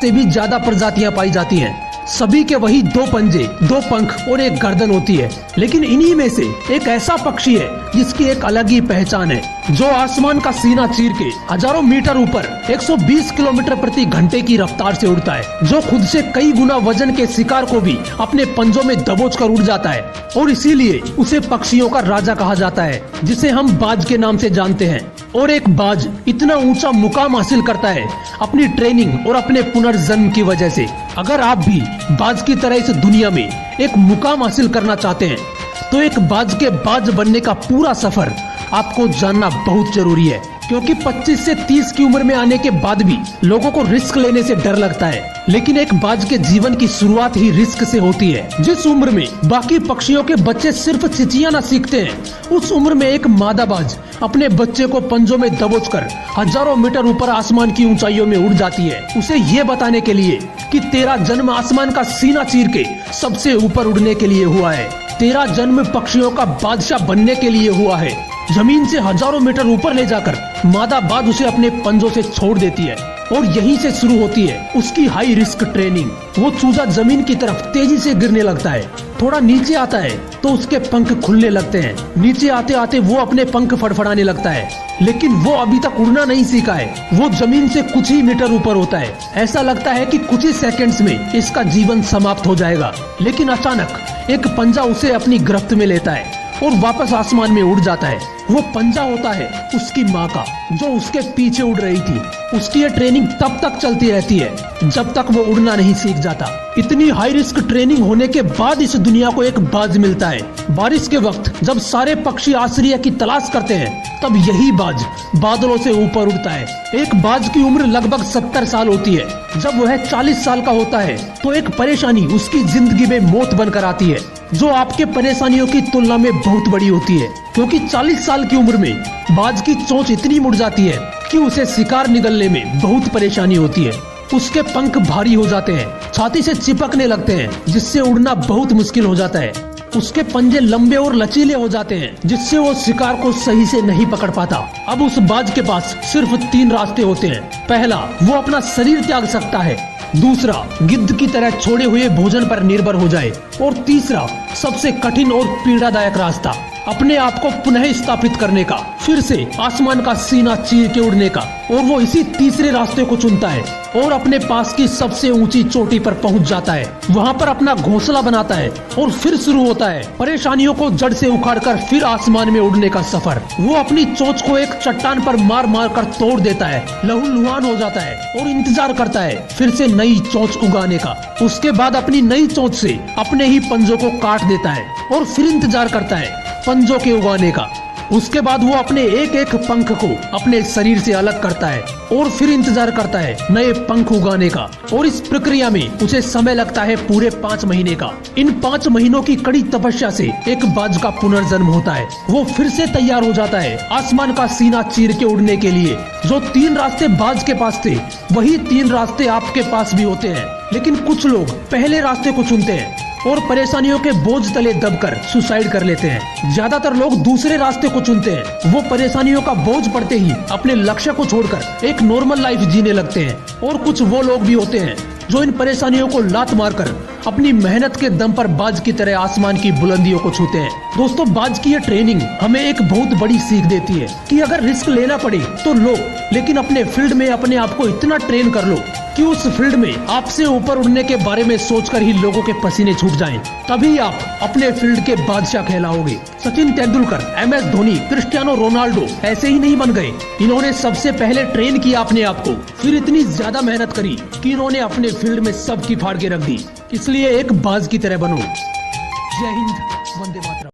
से भी ज्यादा प्रजातियां पाई जाती हैं। सभी के वही 2 पंजे, 2 पंख और 1 गर्दन होती है, लेकिन इन्हीं में से एक ऐसा पक्षी है जिसकी एक अलग ही पहचान है, जो आसमान का सीना चीर के हजारों मीटर ऊपर 120 किलोमीटर प्रति घंटे की रफ्तार से उड़ता है, जो खुद से कई गुना वजन के शिकार को भी अपने पंजों में दबोच कर उड़ जाता है, और इसीलिए उसे पक्षियों का राजा कहा जाता है, जिसे हम बाज के नाम से जानते हैं। और एक बाज इतना ऊंचा मुकाम हासिल करता है अपनी ट्रेनिंग और अपने पुनर्जन्म की वजह से। अगर आप भी बाज की तरह इस दुनिया में एक मुकाम हासिल करना चाहते हैं, तो एक बाज के बाज बनने का पूरा सफर आपको जानना बहुत जरूरी है, क्योंकि 25 से 30 की उम्र में आने के बाद भी लोगों को रिस्क लेने से डर लगता है, लेकिन एक बाज के जीवन की शुरुआत ही रिस्क से होती है। जिस उम्र में बाकी पक्षियों के बच्चे सिर्फ चिचियाना सीखते हैं, उस उम्र में एक मादा बाज अपने बच्चे को पंजों में दबोचकर हजारों मीटर ऊपर आसमान की ऊंचाइयों में उड़ जाती है, उसे ये बताने के लिए कि तेरा जन्म आसमान का सीना चीर के सबसे ऊपर उड़ने के लिए हुआ है। तेरा जन्म पक्षियों का बादशाह बनने के लिए हुआ है। जमीन से हजारों मीटर ऊपर ले जाकर मादा बाज उसे अपने पंजों से छोड़ देती है, और यहीं से शुरू होती है उसकी हाई रिस्क ट्रेनिंग। वो चूजा जमीन की तरफ तेजी से गिरने लगता है, थोड़ा नीचे आता है तो उसके पंख खुलने लगते हैं। नीचे आते आते वो अपने पंख फड़फड़ाने लगता है, लेकिन वो अभी तक उड़ना नहीं सीखा है। वो जमीन से कुछ ही मीटर ऊपर होता है। ऐसा लगता है कि कुछ ही सेकंड्स में इसका जीवन समाप्त हो जाएगा, लेकिन अचानक एक पंजा उसे अपनी गिरफ्त में लेता है और वापस आसमान में उड़ जाता है। वो पंजा होता है उसकी माँ का, जो उसके पीछे उड़ रही थी। उसकी ये ट्रेनिंग तब तक चलती रहती है जब तक वो उड़ना नहीं सीख जाता। इतनी हाई रिस्क ट्रेनिंग होने के बाद इस दुनिया को एक बाज मिलता है। बारिश के वक्त जब सारे पक्षी आश्रय की तलाश करते हैं, तब यही बाज बादलों से ऊपर उड़ता है। एक बाज की उम्र लगभग 70 साल होती है। जब वह 40 साल का होता है तो एक परेशानी उसकी जिंदगी में मौत बनकर आती है, जो आपके परेशानियों की तुलना में बहुत बड़ी होती है, क्योंकि 40 साल की उम्र में बाज की चोंच इतनी मुड़ जाती है कि उसे शिकार निगलने में बहुत परेशानी होती है। उसके पंख भारी हो जाते हैं, छाती से चिपकने लगते हैं, जिससे उड़ना बहुत मुश्किल हो जाता है। उसके पंजे लंबे और लचीले हो जाते हैं, जिससे वो शिकार को सही से नहीं पकड़ पाता। अब उस बाज के पास सिर्फ 3 रास्ते होते हैं। पहला, वो अपना शरीर त्याग सकता है। दूसरा, गिद्ध की तरह छोड़े हुए भोजन पर निर्भर हो जाए। और तीसरा, सबसे कठिन और पीड़ादायक रास्ता, अपने आप को पुनः स्थापित करने का, फिर से आसमान का सीना चीर के उड़ने का। और वो इसी तीसरे रास्ते को चुनता है और अपने पास की सबसे ऊंची चोटी पर पहुंच जाता है। वहां पर अपना घोंसला बनाता है और फिर शुरू होता है परेशानियों को जड़ से उखाड़कर फिर आसमान में उड़ने का सफर। वो अपनी चोंच को एक चट्टान पर मार मार कर तोड़ देता है, लहूलुहान हो जाता है और इंतजार करता है फिर से नई चोंच उगाने का। उसके बाद अपनी नई चोंच से अपने ही पंजों को काट देता है और फिर इंतजार करता है पंजों के उगाने का। उसके बाद वो अपने एक एक पंख को अपने शरीर से अलग करता है और फिर इंतजार करता है नए पंख उगाने का। और इस प्रक्रिया में उसे समय लगता है पूरे 5 महीने का। इन 5 महीनों की कड़ी तपस्या से एक बाज का पुनर्जन्म होता है। वो फिर से तैयार हो जाता है आसमान का सीना चीर के उड़ने के लिए। जो 3 रास्ते बाज के पास थे, वही 3 रास्ते आपके पास भी होते हैं, लेकिन कुछ लोग पहले रास्ते को चुनते हैं और परेशानियों के बोझ तले दबकर सुसाइड कर लेते हैं। ज्यादातर लोग दूसरे रास्ते को चुनते हैं। वो परेशानियों का बोझ पड़ते ही अपने लक्ष्य को छोड़कर एक नॉर्मल लाइफ जीने लगते हैं। और कुछ वो लोग भी होते हैं जो इन परेशानियों को लात मारकर अपनी मेहनत के दम पर बाज की तरह आसमान की बुलंदियों को छूते हैं। दोस्तों, बाज की ये ट्रेनिंग हमें एक बहुत बड़ी सीख देती है कि अगर रिस्क लेना पड़े तो लो, लेकिन अपने फील्ड में अपने आप को इतना ट्रेन कर लो कि उस फील्ड में आपसे ऊपर उड़ने के बारे में सोचकर ही लोगों के पसीने छूट जाएं। तभी आप अपने फील्ड के बादशाह कहलाओगे। Sachin Tendulkar, MS Dhoni, Cristiano Ronaldo ऐसे ही नहीं बन गए। इन्होंने सबसे पहले ट्रेन किया अपने आप को, फिर इतनी ज्यादा मेहनत करी कि इन्होंने अपने फील्ड में सबकी फाड़ के रख दी। इसलिए एक बाज की तरह बनो। जय हिंद, वंदे मातरम।